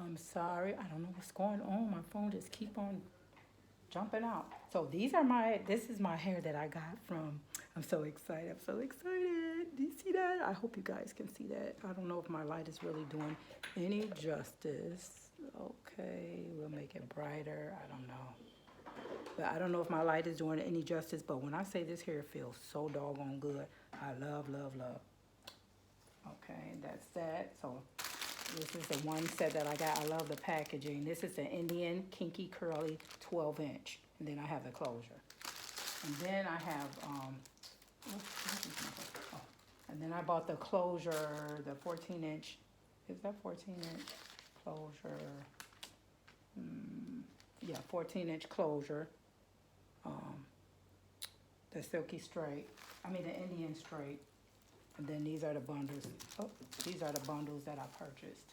I'm sorry. I don't know what's going on. My phone just keep on jumping out. So this is my hair that I got from, I'm so excited. I'm so excited. Do you see that? I hope you guys can see that. I don't know if my light is really doing any justice. Okay, we'll make it brighter. I don't know. But I don't know if my light is doing any justice, but when I say this hair feels so doggone good, I love, love, love. Okay, that's that. So this is the one set that I got. I love the packaging. This is the Indian Kinky Curly 12-inch. And then I have the closure. And then I have, oh, and then I bought the closure, the 14-inch. Is that 14-inch closure? Yeah, 14-inch closure. The silky straight. I mean the Indian straight. And then these are the bundles. Oh, these are the bundles that I purchased.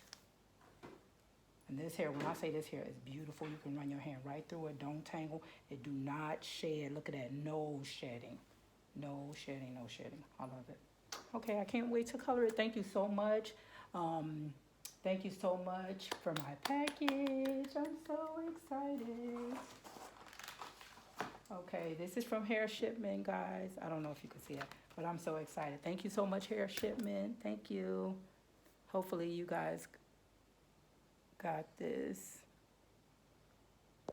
And this hair, when I say this hair is beautiful, you can run your hand right through it. Don't tangle. It do not shed. Look at that. No shedding. No shedding, no shedding. I love it. Okay, I can't wait to color it. Thank you so much. Thank you so much for my package. I'm so excited. Okay, this is from Hair Shipment, guys. I don't know if you can see it, but I'm so excited. Thank you so much, Hair Shipment. Thank you. Hopefully you guys got this.